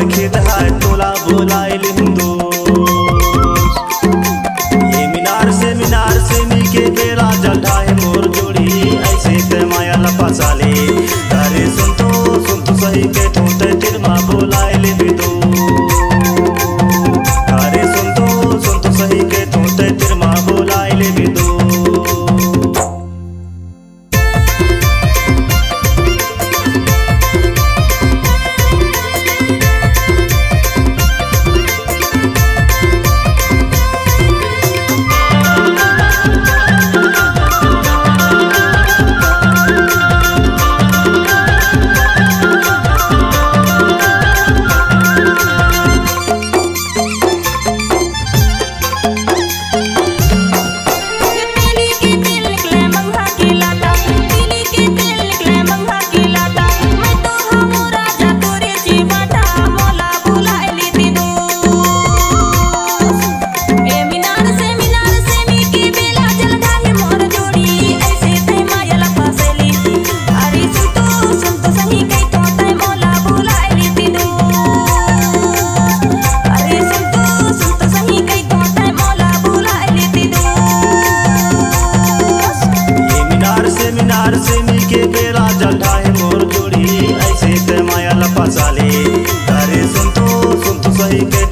खेत है तोला बोलाइल हिंदू। ये मीनार से मिलके बेला जल्दा है मोर जोड़ी ऐसे ते माया लपा साले। अरे सुन तो सही के ठोते तिरमा बोलाइल बिदू। अरे सुन तो सही के ठोते तिरमा बोलाइल बिदू। मीनार से मिलके बेला जल्दा है मोर जोड़ी ऐसे ते माया लपा साले। अरे सुन तो सही के